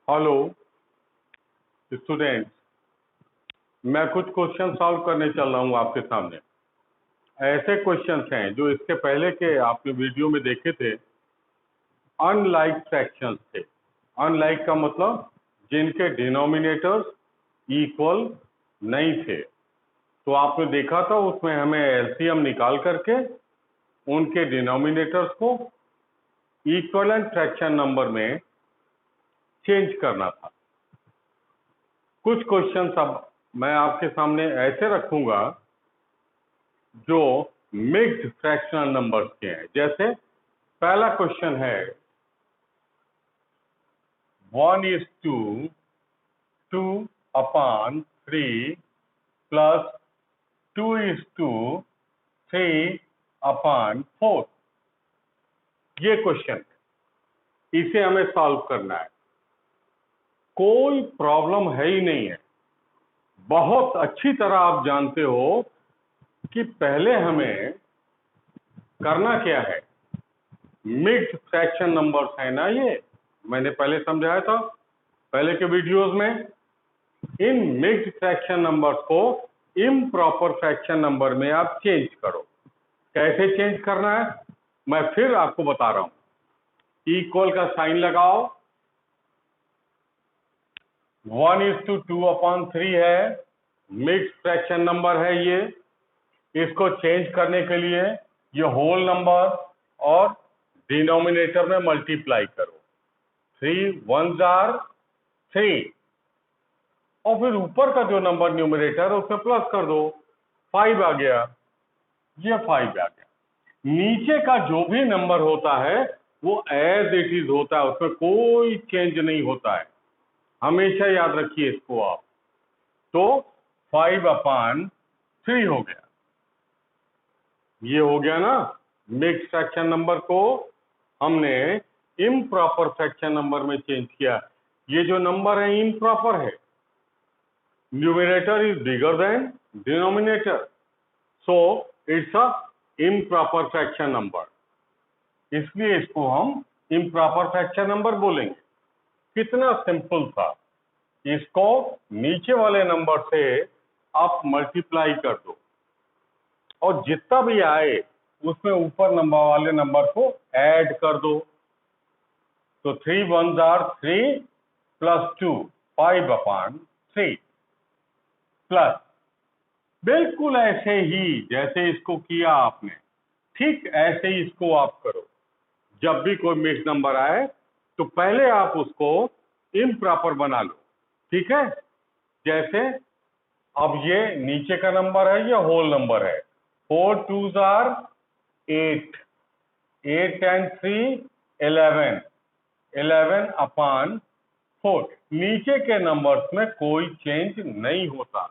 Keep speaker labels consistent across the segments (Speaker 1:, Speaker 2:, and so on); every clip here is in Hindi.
Speaker 1: हेलो स्टूडेंट्स, मैं कुछ क्वेश्चन सॉल्व करने चल रहा हूँ आपके सामने। ऐसे क्वेश्चंस हैं जो इसके पहले के आपने वीडियो में देखे थे। अनलाइक फ्रैक्शंस थे। अनलाइक का मतलब जिनके डिनोमिनेटर्स इक्वल नहीं थे। तो आपने देखा था उसमें हमें एलसीएम निकाल करके उनके डिनोमिनेटर्स को इक्विवेलेंट फ्रैक्शन नंबर में चेंज करना था। कुछ क्वेश्चंस अब मैं आपके सामने ऐसे रखूंगा जो मिक्स्ड फ्रैक्शनल नंबर्स के हैं। जैसे पहला क्वेश्चन है 1:2/3 प्लस 2:3/4। ये क्वेश्चन है, इसे हमें सॉल्व करना है। कोई प्रॉब्लम है ही नहीं है। बहुत अच्छी तरह आप जानते हो कि पहले हमें करना क्या है। मिक्स्ड फ्रैक्शन नंबर्स है ना, ये मैंने पहले समझाया था पहले के वीडियोस में। इन मिक्स्ड फ्रैक्शन नंबर्स को इम्प्रॉपर फ्रैक्शन नंबर में आप चेंज करो। कैसे चेंज करना है मैं फिर आपको बता रहा हूं। इक्वल का साइन लगाओ। 1:2/3 है, मिक्स्ड फ्रैक्शन नंबर है ये। इसको चेंज करने के लिए ये होल नंबर और डिनोमिनेटर में मल्टीप्लाई करो। 3 1s are 3 और फिर ऊपर का जो नंबर न्यूमरेटर है उसमें प्लस कर दो, 5 आ गया। ये 5 आ गया। नीचे का जो भी नंबर होता है वो एज इट इज होता है, उसमें कोई चेंज नहीं होता है। हमेशा याद रखिए इसको आप। तो 5/3 हो गया। ये हो गया ना। मिक्स्ड फ्रैक्शन नंबर को हमने इम्प्रॉपर फ्रैक्शन नंबर में चेंज किया। ये जो नंबर है इम्प्रॉपर है। Numerator is bigger than denominator, so it's a improper fraction number. इसलिए इसको हम इम्प्रॉपर फ्रैक्शन नंबर बोलेंगे। कितना सिंपल था। इसको नीचे वाले नंबर से आप मल्टीप्लाई कर दो और जितना भी आए उसमें ऊपर नंबर वाले नंबर को ऐड कर दो। तो 3 1s are 3 प्लस 2 5/3 प्लस बिल्कुल ऐसे ही जैसे इसको किया आपने, ठीक ऐसे ही इसको आप करो। जब भी कोई मिक्स नंबर आए तो पहले आप उसको इम्प्रॉपर बना लो, ठीक है। जैसे अब ये नीचे का नंबर है, ये होल नंबर है। 4 2s are 8, 8 and 3 11, 11/4। नीचे के नंबर्स में कोई चेंज नहीं होता,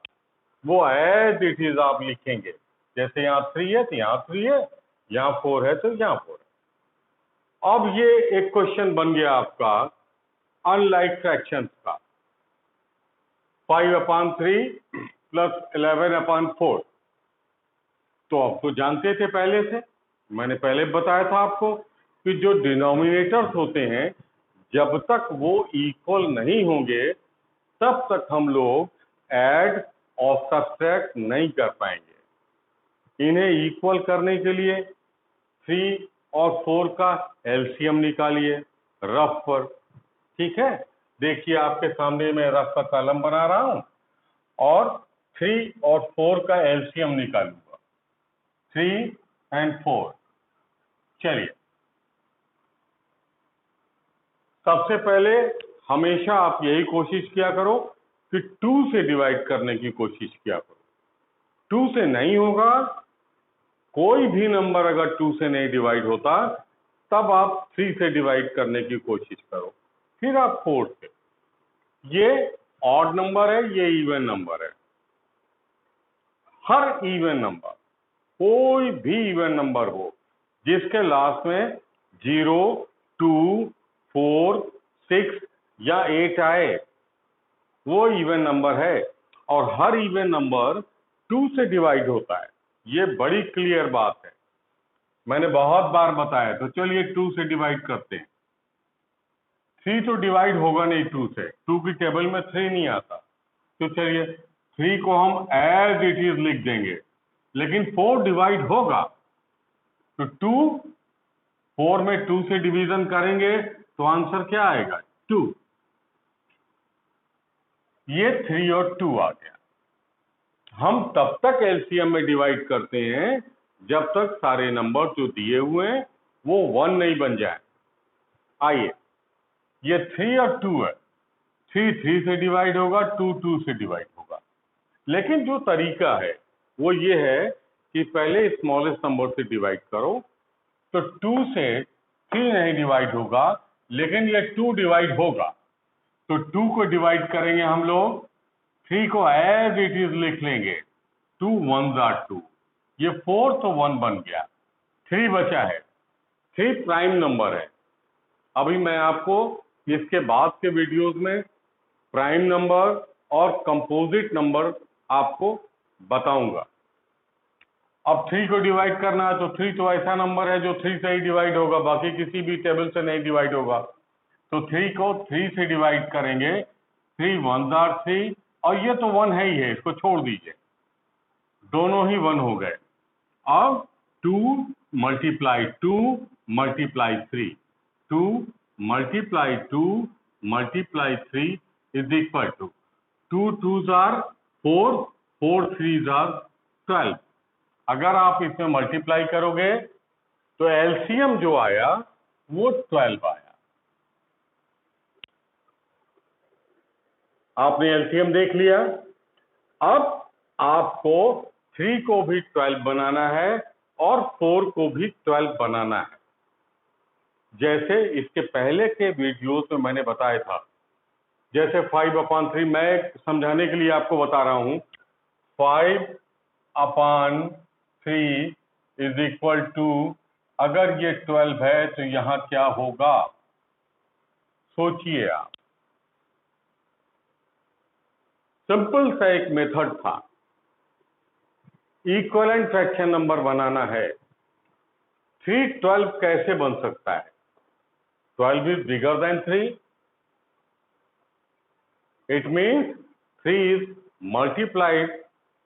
Speaker 1: वो एज इट इज आप लिखेंगे। जैसे यहाँ 3 है तो यहाँ 3 है, यहाँ 4 है तो यहाँ 4 है। अब ये एक क्वेश्चन बन गया आपका अनलाइक फ्रैक्शंस का। 5/3 प्लस 11/4। तो आप तो जानते थे पहले से, मैंने पहले बताया था आपको कि जो डिनोमिनेटर्स होते हैं जब तक वो इक्वल नहीं होंगे तब तक हम लोग ऐड और सब्ट्रैक्ट नहीं कर पाएंगे। इन्हें इक्वल करने के लिए 3 और 4 का एलसीएम निकालिए रफ पर, ठीक है। देखिए आपके सामने मैं रफ का कॉलम बना रहा हूं और 3 और 4 का एलसीएम निकालूंगा। 3 and 4। चलिए, सबसे पहले हमेशा आप यही कोशिश किया करो कि 2 से डिवाइड करने की कोशिश किया करो। 2 से नहीं होगा, कोई भी नंबर अगर 2 से नहीं डिवाइड होता तब आप 3 से डिवाइड करने की कोशिश करो, फिर आप 4 से। ये ऑड नंबर है, ये इवन नंबर है। हर इवन नंबर, कोई भी इवन नंबर हो जिसके लास्ट में 0 2 4 6 या 8 आए, वो इवन नंबर है। और हर इवन नंबर 2 से डिवाइड होता है। ये बड़ी क्लियर बात है, मैंने बहुत बार बताया। तो चलिए 2 से डिवाइड करते हैं। 3 तो डिवाइड होगा नहीं 2 से, 2 की टेबल में 3 नहीं आता, तो चलिए 3 को हम एज इट इज लिख देंगे, लेकिन 4 डिवाइड होगा, तो 2, 4 में 2 से डिवीजन करेंगे तो आंसर क्या आएगा? 2। ये 3 और 2 आ गया। हम तब तक एलसीएम में डिवाइड करते हैं जब तक सारे नंबर जो दिए हुए हैं वो 1 नहीं बन जाए। आइए, ये 3 और 2 है, 3 3 से डिवाइड होगा, 2 2 से डिवाइड होगा, लेकिन जो तरीका है वो ये है कि पहले स्मॉलेस्ट नंबर से डिवाइड करो, तो 2 से 3 नहीं डिवाइड होगा, लेकिन ये 2 डिवाइड होगा, तो 2 को डिवाइड करेंगे हम लोग, 3 को एज इट इज लिख लेंगे, 2 1s are 2, ये 4 तो 1 बन गया, 3 बचा है, 3 प्राइम नंबर है। अभी मैं आपको इसके बाद के वीडियोस में प्राइम नंबर और कंपोजिट नंबर आपको बताऊंगा। अब 3 को डिवाइड करना है, तो 3 तो ऐसा नंबर है जो 3 से ही डिवाइड होगा, बाकी किसी भी टेबल से नहीं डिवाइड होगा, तो 3 को 3 से डिवाइड करेंगे, 3 1s are 3, और ये तो 1 है ही है, इसको छोड़ दीजिए, दोनों ही 1 हो गए। अब 2 multiply 2 multiply 3, 2 multiply 2 multiply 3 is equal to 2 2s are 4, 4 3s are 12। अगर आप इसमें मल्टीप्लाई करोगे तो एलसीएम जो आया वो 12 आया। आपने एलसीएम देख लिया। अब आपको 3 को भी 12 बनाना है और 4 को भी 12 बनाना है, जैसे इसके पहले के वीडियोस में मैंने बताया था। जैसे 5/3, मैं समझाने के लिए आपको बता रहा हूं, 5/3 इज इक्वल टू, अगर ये 12 है तो यहां क्या होगा, सोचिए आप। सिंपल सा एक मेथड था, इक्विवेलेंट फ्रैक्शन नंबर बनाना है। 3 12 कैसे बन सकता है? 12 is bigger than 3, it means 3 is multiplied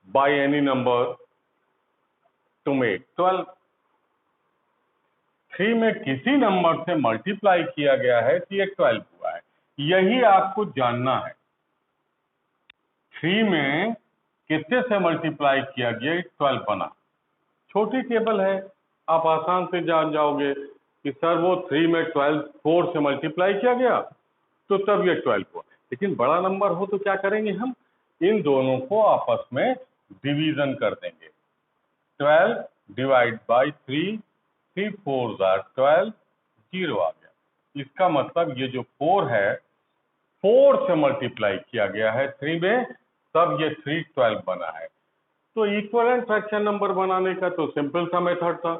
Speaker 1: by any number two make 12। 3 में किसी नंबर से मल्टीप्लाई किया गया है तो ये 12 हुआ है, यही आपको जानना है। 3 में कितने से मल्टीप्लाई किया गया, 12 बना। छोटी टेबल है, आप आसान से जान जाओगे कि सर वो 3 में 12 4 से मल्टीप्लाई किया गया तो तब ये 12 हुआ। लेकिन बड़ा नंबर हो तो क्या करेंगे, हम इन दोनों को आपस में डिवीजन कर देंगे। 12 डिवाइड बाई 3, 3 4s are 12, 0 आ गया। इसका मतलब ये जो 4 है, 4 से मल्टीप्लाई किया गया है 3 में, तब ये 3 12 बना है। तो इक्विवेलेंट फ्रैक्शन नंबर बनाने का तो सिंपल सा मेथड था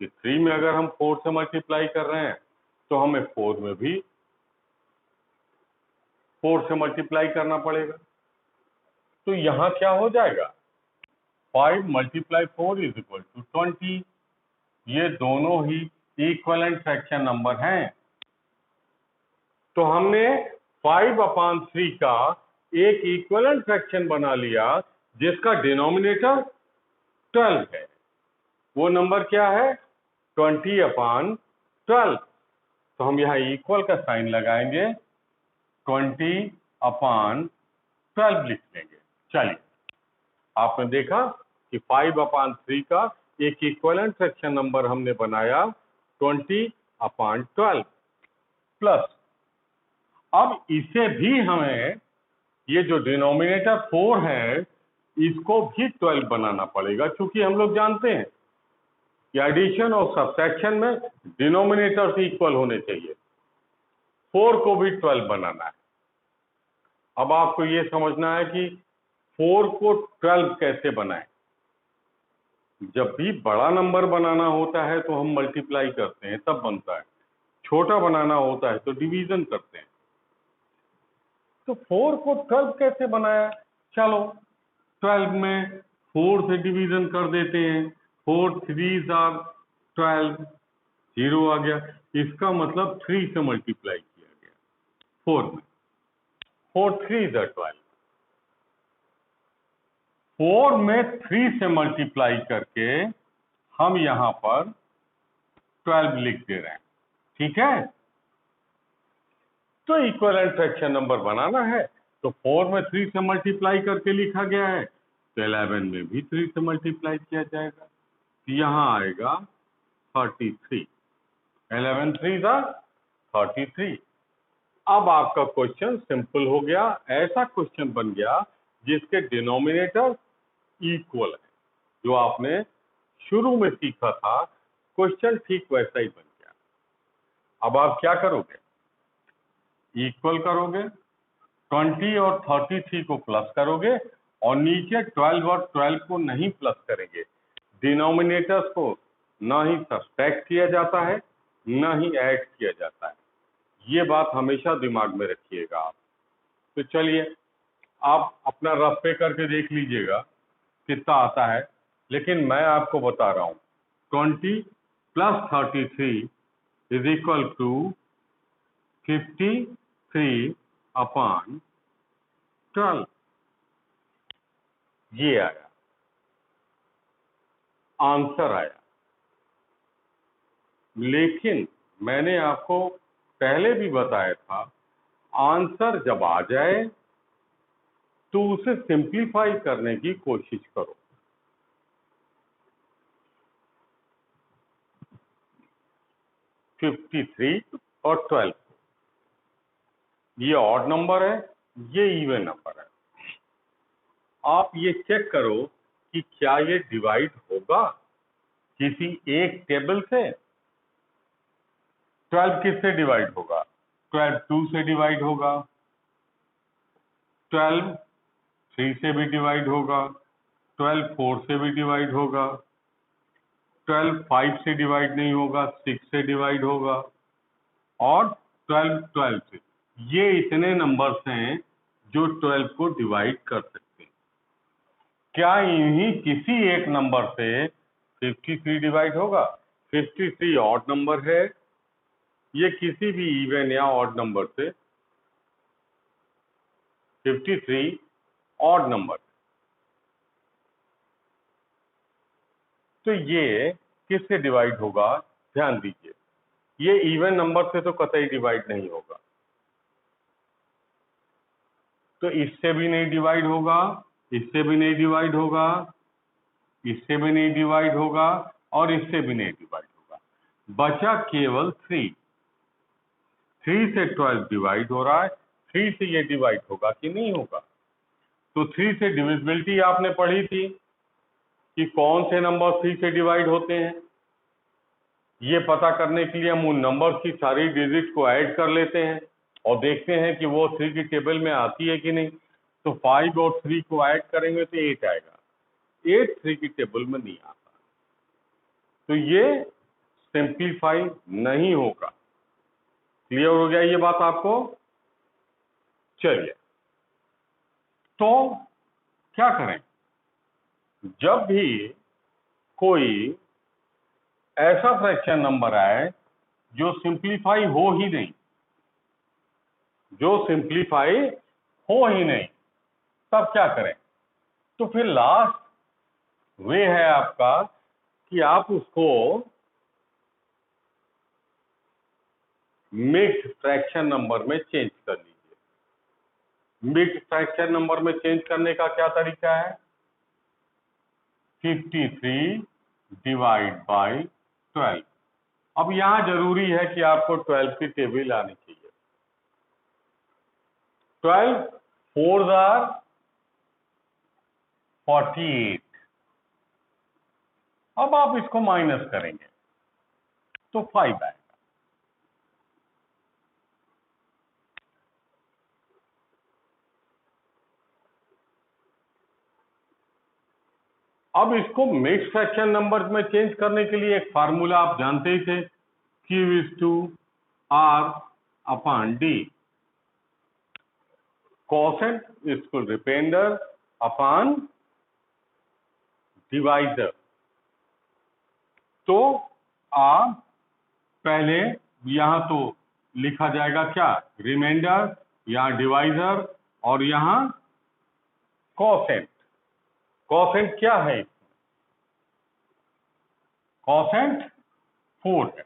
Speaker 1: कि 3 में अगर हम 4 से मल्टीप्लाई कर रहे हैं तो हमें 4 में भी 4 से मल्टीप्लाई करना पड़ेगा। तो यहां क्या हो जाएगा, 5 मल्टीप्लाई 4 इज इक्वल टू 20। ये दोनों ही इक्विवेलेंट फ्रैक्शन नंबर हैं। तो हमने 5/3 का एक इक्विवेलेंट फ्रैक्शन बना लिया जिसका डिनोमिनेटर 12 है। वो नंबर क्या है, 20/12। तो हम यहाँ इक्वल का साइन लगाएंगे, 20/12 लिख लेंगे। चलिए, आपने देखा कि 5/3 का एक इक्विवेलेंट फ्रैक्शन नंबर हमने बनाया 20/12 प्लस, अब इसे भी हमें, ये जो डिनोमिनेटर 4 है इसको भी 12 बनाना पड़ेगा, क्योंकि हम लोग जानते हैं कि एडिशन और सब्ट्रैक्शन में डिनोमिनेटर्स इक्वल होने चाहिए। 4 को भी 12 बनाना है। अब आपको ये समझना है कि 4 को 12 कैसे बनाएं। जब भी बड़ा नंबर बनाना होता है तो हम मल्टीप्लाई करते हैं, तब बनता है। छोटा बनाना होता है तो डिवीजन करते हैं। तो 4 को 12 कैसे बनाया, चलो 12 में 4 से डिवीजन कर देते हैं। 4 3s are 12, 0 आ गया। इसका मतलब 3 से मल्टीप्लाई किया, 4 में 4 3 इज 12। 4 में 3 से मल्टीप्लाई करके हम यहां पर 12 लिख दे रहे हैं, ठीक है। तो इक्विवेलेंट फ्रैक्शन नंबर बनाना है तो 4 में 3 से मल्टीप्लाई करके लिखा गया है, तो 11 में भी 3 से मल्टीप्लाई किया जाएगा, तो यहां आएगा 33। 11 3 था 33। अब आपका क्वेश्चन सिंपल हो गया, ऐसा क्वेश्चन बन गया जिसके डिनोमिनेटर इक्वल है। जो आपने शुरू में सीखा था क्वेश्चन ठीक वैसा ही बन गया। अब आप क्या करोगे, इक्वल करोगे, 20 और 33 को प्लस करोगे और नीचे 12 और 12 को नहीं प्लस करेंगे। डिनोमिनेटर्स को ना ही सब्ट्रैक्ट किया जाता है ना ही ऐड किया जाता है, ये बात हमेशा दिमाग में रखिएगा आप। तो चलिए आप अपना रफ पे करके देख लीजिएगा कितना आता है, लेकिन मैं आपको बता रहा हूँ 20 plus 33 is equal to 53 upon 12। ये आया आंसर आया। लेकिन मैंने आपको पहले भी बताया था आंसर जब आ जाए तो उसे सिंपलीफाई करने की कोशिश करो। (53) और 12 ये ऑड नंबर है, ये इवन नंबर है। आप ये चेक करो कि क्या ये डिवाइड होगा किसी एक टेबल से। 12 किससे डिवाइड होगा, 12 2 से डिवाइड होगा, 12 3 से भी डिवाइड होगा, 12 4 से भी डिवाइड होगा, 12 5 से डिवाइड नहीं होगा, 6 से डिवाइड होगा और 12 12 से। ये इतने नंबर्स हैं जो 12 को डिवाइड कर सकते हैं। क्या इन्हीं किसी एक नंबर से 53 डिवाइड होगा? 53 ऑड नंबर है, ये किसी भी इवन या ऑड नंबर से 53 ऑड नंबर, तो ये किससे डिवाइड होगा? ध्यान दीजिए, ये इवन नंबर से तो कतई डिवाइड नहीं होगा, तो इससे भी नहीं डिवाइड होगा, इससे भी नहीं डिवाइड होगा, इससे भी नहीं डिवाइड होगा और इससे भी नहीं डिवाइड होगा। बचा केवल 3। 3 से 12 डिवाइड हो रहा है, 3 से ये डिवाइड होगा कि नहीं होगा? तो 3 से डिविजिबिलिटी आपने पढ़ी थी कि कौन से नंबर 3 से डिवाइड होते हैं। ये पता करने के लिए हम उन नंबर्स की सारी डिजिट को ऐड कर लेते हैं और देखते हैं कि वो 3 की टेबल में आती है कि नहीं। तो 5 और 3 को ऐड करेंगे तो 8 आएगा, 8 3 की टेबल में नहीं आता, तो ये सिंप्लीफाई नहीं होगा। क्लियर हो गया ये बात आपको? चलिए, तो क्या करें, जब भी कोई ऐसा फ्रैक्शन नंबर आए जो सिंप्लीफाई हो ही नहीं, जो सिंप्लीफाई हो ही नहीं, तब क्या करें? तो फिर लास्ट वे है आपका कि आप उसको मिक्स्ड फ्रैक्शन नंबर में चेंज कर लीजिए। मिक्स्ड फ्रैक्शन नंबर में चेंज करने का क्या तरीका है? 53 डिवाइड बाई 12। अब यहां जरूरी है कि आपको 12 की टेबल आनी चाहिए। 12 4 आर 48। अब आप इसको माइनस करेंगे तो 5 आएगा। अब इसको मिक्स्ड फ्रैक्शन नंबर में चेंज करने के लिए एक फार्मूला आप जानते ही थे, Q is to R upon D, quotient is to remainder upon divisor। तो आप पहले यहां तो लिखा जाएगा क्या, रिमाइंडर, यहाँ डिवाइजर और यहाँ कोसेंट। कोसेंट क्या है, कोसेंट 4 है।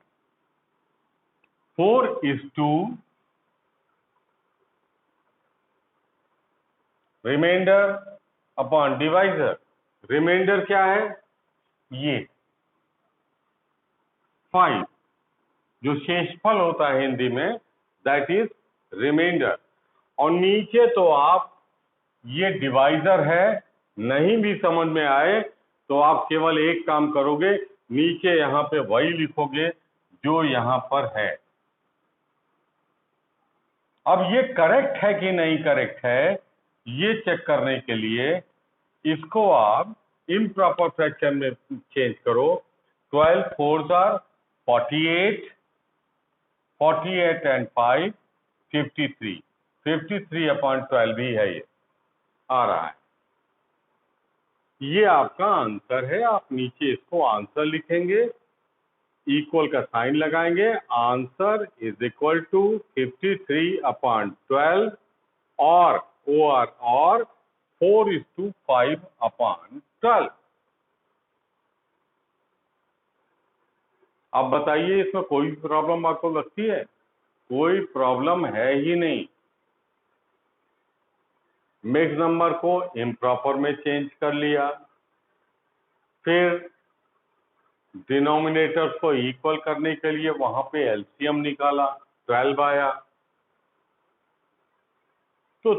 Speaker 1: 4:2 रिमाइंडर अपॉन डिवाइजर। रिमाइंडर क्या है, ये 5, जो शेषफल होता है हिंदी में, दैट इज रिमाइंडर। और नीचे तो आप, ये डिवाइजर है, नहीं भी समझ में आए तो आप केवल एक काम करोगे, नीचे यहाँ पे वही लिखोगे जो यहाँ पर है। अब ये करेक्ट है कि नहीं करेक्ट है, ये चेक करने के लिए इसको आप इम्प्रॉपर फ्रैक्शन में चेंज करो। 12 4s are 48, 48 and 5 53, 53/12 ही है, ये आ रहा है। ये आपका आंसर है। आप नीचे इसको आंसर लिखेंगे, इक्वल का साइन लगाएंगे, आंसर इज इक्वल टू 53/12 और 4:5/12। अब बताइए, इसमें कोई प्रॉब्लम आपको लगती है? कोई प्रॉब्लम है ही नहीं। मिक्स नंबर को इम्प्रॉपर में चेंज कर लिया, फिर डिनोमिनेटर्स को इक्वल करने के लिए वहां पे एलसीएम निकाला, 12 आया। तो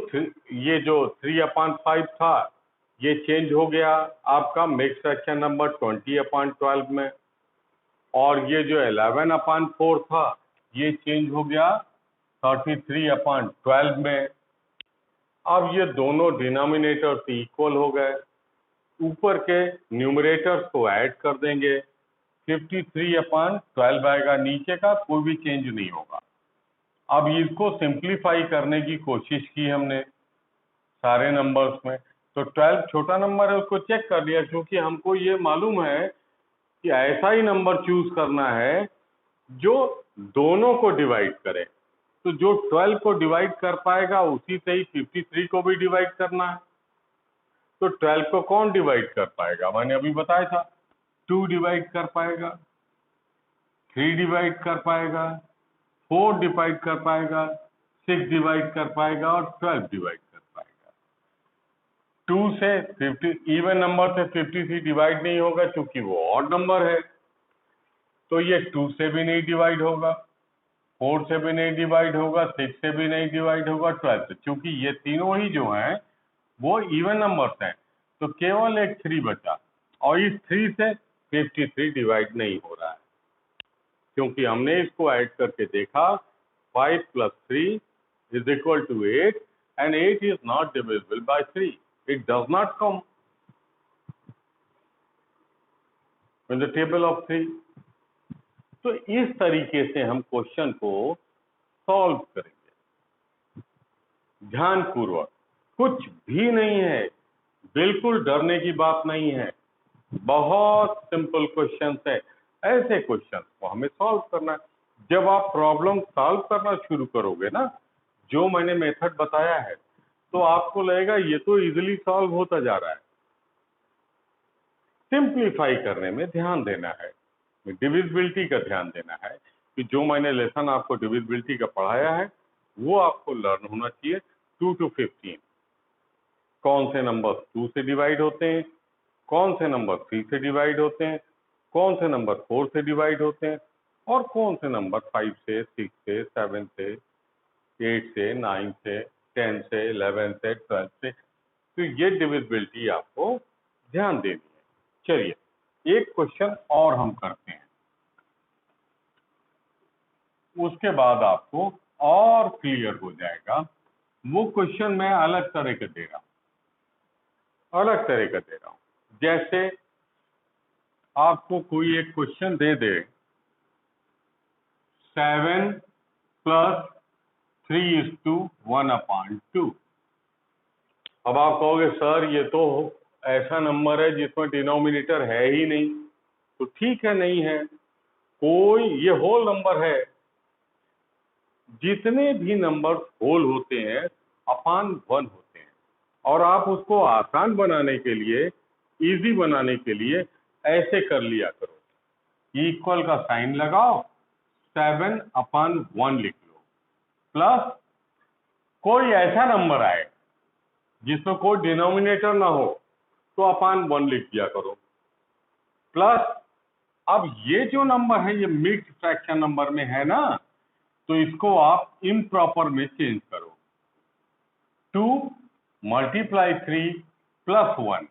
Speaker 1: ये जो 3/5 था, ये चेंज हो गया आपका मिक्स फ्रैक्शन नंबर 20/12 में, और ये जो 11/4 था, ये चेंज हो गया 33/12 में। अब ये दोनों डिनोमिनेटर्स इक्वल हो गए, ऊपर के न्यूमरेटर्स को ऐड कर देंगे, 53/12 आएगा, नीचे का कोई भी चेंज नहीं होगा। अब इसको सिंप्लीफाई करने की कोशिश की हमने सारे नंबर्स में, तो 12 छोटा नंबर है उसको चेक कर लिया, क्योंकि हमको ये मालूम है कि ऐसा ही नंबर चूज करना है जो दोनों को डिवाइड करे। तो जो 12 को डिवाइड कर पाएगा उसी से ही 53 को भी डिवाइड करना है। तो 12 को कौन डिवाइड कर पाएगा, मैंने अभी बताया था, 2 डिवाइड कर पाएगा, 3 डिवाइड कर पाएगा, 4 डिवाइड कर पाएगा, 6 डिवाइड कर पाएगा और 12 डिवाइड कर पाएगा। 2 से 50, इवन नंबर से 53 डिवाइड नहीं होगा क्योंकि वो ऑड नंबर है, तो ये 2 से भी नहीं डिवाइड होगा, 4 से भी नहीं डिवाइड होगा, 6 से भी नहीं डिवाइड होगा, 12 से, क्योंकि ये तीनों ही जो हैं वो इवन नंबर्स हैं। तो केवल एक 3 बचा, और इस 3 से 53 डिवाइड नहीं हो रहा है, क्योंकि हमने इसको ऐड करके देखा, 5 + 3 = 8 and 8 is not divisible by 3. It does not come in the table of 3. तो इस तरीके से हम क्वेश्चन को सॉल्व करेंगे ध्यानपूर्वक। कुछ भी नहीं है, बिल्कुल डरने की बात नहीं है, बहुत सिंपल क्वेश्चन है। ऐसे क्वेश्चन को हमें सॉल्व करना है। जब आप प्रॉब्लम सॉल्व करना शुरू करोगे ना, जो मैंने मेथड बताया है, तो आपको लगेगा ये तो इजीली सॉल्व होता जा रहा है। सिंप्लीफाई करने में ध्यान देना है, डिविजिबिलिटी का ध्यान देना है, कि जो मैंने लेसन आपको डिविजिबिलिटी का पढ़ाया है वो आपको लर्न होना चाहिए। 2 to 15 कौन से नंबर 2 से डिवाइड होते हैं, कौन से नंबर 3 से डिवाइड होते हैं, कौन से नंबर 4 से डिवाइड होते हैं, और कौन से नंबर 5 से, 6 से, 7 से, 8 से, 9 से, 10 से, 11 से, 12 से। तो ये डिविजिबिलिटी आपको ध्यान देनी है। चलिए एक क्वेश्चन और हम करते हैं, उसके बाद आपको और क्लियर हो जाएगा। वो क्वेश्चन मैं अलग तरह का दे रहा हूं, जैसे आपको कोई एक क्वेश्चन दे दे, 7 + 3:1/2। अब आप कहोगे सर ये तो ऐसा नंबर है जिसमें डिनोमिनेटर है ही नहीं। तो ठीक है, नहीं है, कोई, ये होल नंबर है, जितने भी नंबर होल होते हैं अपान 1 होते हैं, और आप उसको आसान बनाने के लिए, इजी बनाने के लिए ऐसे कर लिया करो, इक्वल का साइन लगाओ, 7/1 लिख लो, प्लस कोई ऐसा नंबर आए जिसमें कोई डिनोमिनेटर ना हो तो अपान 1 लिख दिया करो, प्लस अब ये जो नंबर है ये मिक्स्ड फ्रैक्शन नंबर में है ना, तो इसको आप इम्प्रॉपर में चेंज करो। 2 multiply 3 plus 1,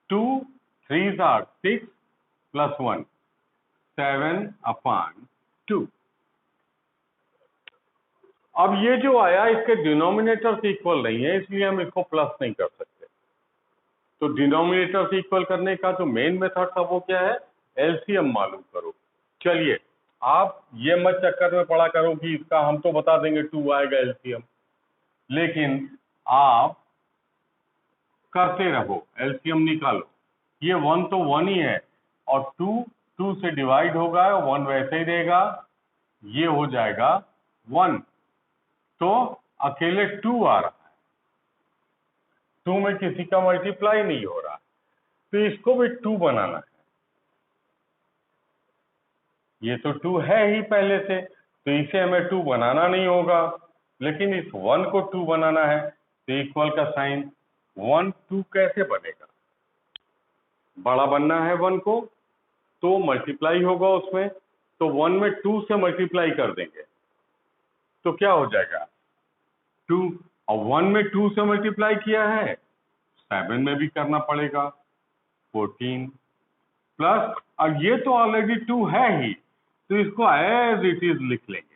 Speaker 1: 2 3s are 6 plus 1, 7/2। अब ये जो आया इसके डिनोमिनेटर से इक्वल नहीं है, इसलिए हम इसको प्लस नहीं कर सकते। तो डिनोमिनेटर से इक्वल करने का जो मेन मेथड था वो क्या है, एलसीएम मालूम करो। चलिए, आप ये मत चक्कर में पड़ा करो कि इसका हम तो बता देंगे 2 आएगा एलसीएम, लेकिन आप करते रहो, एलसीएम निकालो। ये 1 तो 1 ही है, और 2 से डिवाइड होगा, 1 वैसे ही रहेगा, ये हो जाएगा 1, तो अकेले 2 आ रहा है, 2 में किसी का मल्टीप्लाई नहीं हो रहा, तो इसको भी 2 बनाना है। ये तो 2 है ही पहले से, तो इसे हमें 2 बनाना नहीं होगा, लेकिन इस 1 को 2 बनाना है, तो इक्वल का साइन 1 2 कैसे बनेगा, बड़ा बनना है 1 को, तो मल्टीप्लाई होगा उसमें, तो 1 में 2 से मल्टीप्लाई कर देंगे तो क्या हो जाएगा 2, और 1 में 2 से मल्टीप्लाई किया है, 7 में भी करना पड़ेगा, 14, प्लस अब ये तो ऑलरेडी 2 है ही, तो इसको एज इट इज लिख लेंगे,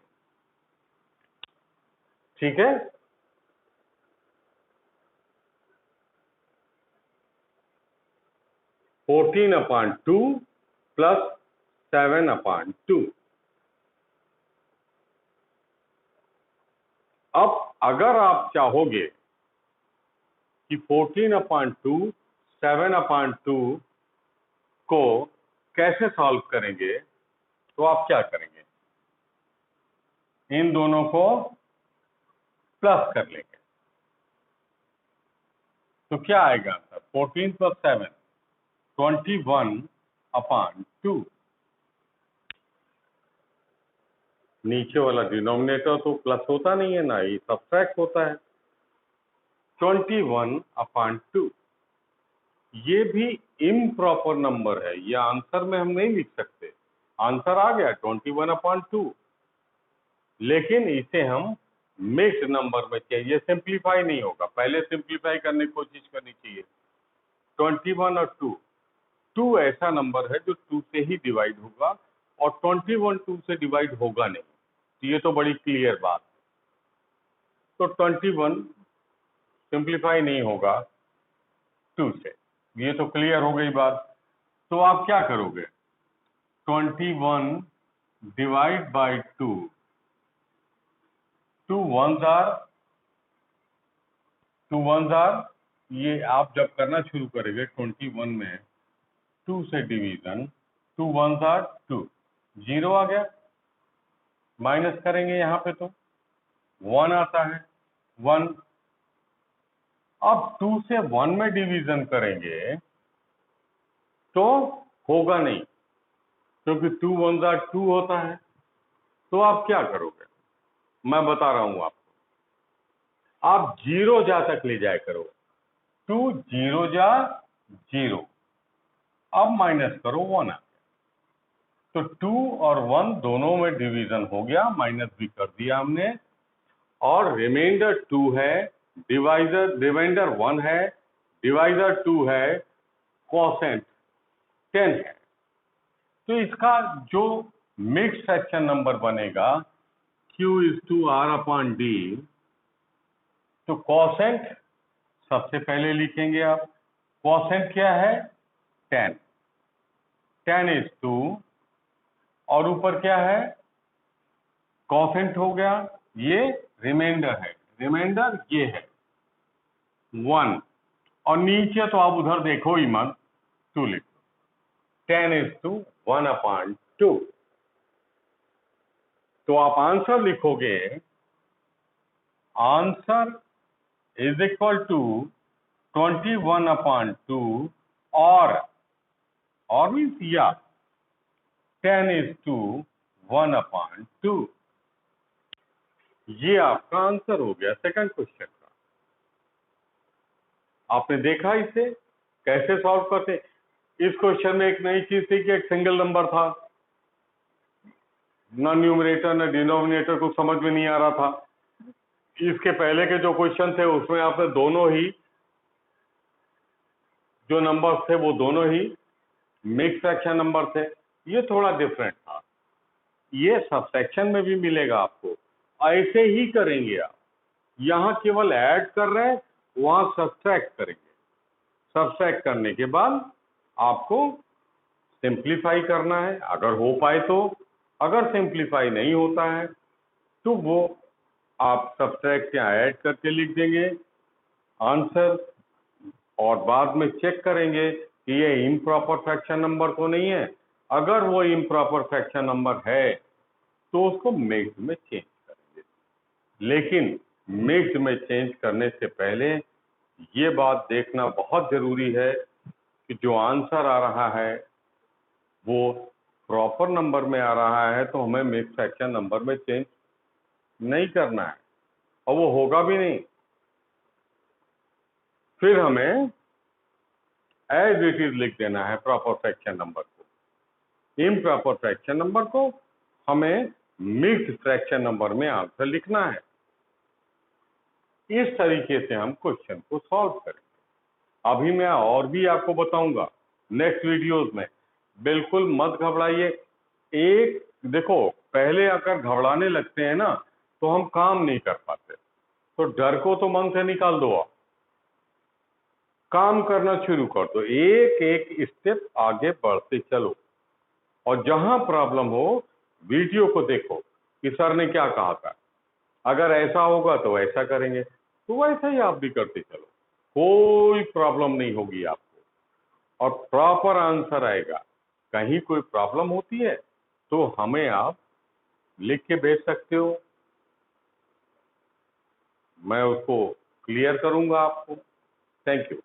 Speaker 1: ठीक है। Fourteen upon 2 plus 7/2। अब अगर आप चाहोगे कि 14/2 7/2 को कैसे सॉल्व करेंगे, तो आप क्या करेंगे, इन दोनों को प्लस कर लेंगे, तो क्या आएगा आंसर, 14 + 7 21/2। नीचे वाला डिनोमिनेटर तो प्लस होता नहीं है ना, ये सब्ट्रैक्ट होता है, 21/2। ये भी इम्प्रॉपर नंबर है, ये आंसर में हम नहीं लिख सकते, आंसर आ गया 21/2, लेकिन इसे हम मिक्स्ड नंबर में चाहिए, सिंप्लीफाई नहीं होगा, पहले सिंप्लीफाई करने की कोशिश करनी चाहिए। 21 और 2 ऐसा नंबर है जो 2 से ही डिवाइड होगा, और 21 2 से डिवाइड होगा नहीं, तो ये तो बड़ी क्लियर बात है। तो 21 सिंप्लीफाई नहीं होगा 2 से, ये तो क्लियर हो गई बात। तो आप क्या करोगे, 21 डिवाइड बाई 2, 2 1s are, ये आप जब करना शुरू करेंगे 21 में 2 से डिवीजन, 2 1s are 2, 0 आ गया, माइनस करेंगे यहाँ पे तो 1 आता है, 1। अब 2 से 1 में डिवीजन करेंगे तो होगा नहीं, क्योंकि 2 1s are 2 होता है। तो आप क्या करोगे, मैं बता रहा हूं आपको, आप 0 जा तक ले जाया करो, 2 0 जा 0, अब माइनस करो 1 आ गया, तो 2 और 1 दोनों में डिवीजन हो गया, माइनस भी कर दिया हमने, और रिमाइंडर 2 है, रिमाइंडर 1 है, डिवाइजर 2 है, क्वोशेंट 10 है। तो इसका जो मिक्स्ड फ्रैक्शन नंबर बनेगा Q = R/D, तो क्वोशेंट सबसे पहले लिखेंगे आप, क्वोशेंट क्या है 10, 10 और ऊपर क्या है, क्वोशेंट हो गया, ये रिमाइंडर है, रिमाइंडर ये है 1, और नीचे तो आप उधर देखो ही मत, 2 लिखो, 10 1/2। तो आप आंसर लिखोगे, आंसर इज इक्वल टू 21/2 और मीन्स या 10:1/2। ये आपका आंसर हो गया सेकंड क्वेश्चन का। आपने देखा इसे कैसे सॉल्व करते। इस क्वेश्चन में एक नई चीज थी कि एक सिंगल नंबर था, ना न्यूमरेटर ना डिनोमिनेटर, को समझ में नहीं आ रहा था। इसके पहले के जो क्वेश्चन थे उसमें आपने दोनों ही जो नंबर्स थे वो दोनों ही मिक्स फ्रैक्शन नंबर थे। ये थोड़ा डिफरेंट था। ये सबसेक्शन में भी मिलेगा आपको, ऐसे ही करेंगे आप। यहाँ केवल ऐड कर रहे हैं, वहां सब्ट्रैक्ट करेंगे। सब्ट्रैक्ट करने के बाद आपको सिंप्लीफाई करना है अगर हो पाए तो। अगर सिंप्लीफाई नहीं होता है तो वो आप सब्ट्रैक्ट या ऐड करके लिख देंगे आंसर, और बाद में चेक करेंगे कि ये इम्प्रॉपर फ्रैक्शन नंबर तो नहीं है। अगर वो इम्प्रॉपर फ्रैक्शन नंबर है तो उसको मिक्स्ड में चेंज करेंगे। लेकिन मिक्स्ड में चेंज करने से पहले ये बात देखना बहुत जरूरी है कि जो आंसर आ रहा है वो प्रॉपर नंबर में आ रहा है, तो हमें मिक्स्ड फ्रैक्शन नंबर में चेंज नहीं करना है और वो होगा भी नहीं। फिर हमें एज इट इज लिख देना है प्रॉपर फ्रैक्शन नंबर को। इम्प्रॉपर फ्रैक्शन नंबर को हमें मिक्स्ड फ्रैक्शन नंबर में आंसर लिखना है। इस तरीके से हम क्वेश्चन को सॉल्व करेंगे। अभी मैं और भी आपको बताऊंगा नेक्स्ट वीडियोस में। बिल्कुल मत घबराइए। एक देखो, पहले अगर घबराने लगते हैं ना तो हम काम नहीं कर पाते। तो डर को तो मन से निकाल दो, आप काम करना शुरू कर दो। एक एक स्टेप आगे बढ़ते चलो, और जहां प्रॉब्लम हो वीडियो को देखो कि सर ने क्या कहा था। अगर ऐसा होगा तो ऐसा करेंगे, तो वैसा ही आप भी करते चलो। कोई प्रॉब्लम नहीं होगी आपको और प्रॉपर आंसर आएगा। कहीं कोई प्रॉब्लम होती है तो हमें आप लिख के भेज सकते हो, मैं उसको क्लियर करूंगा आपको। Thank you.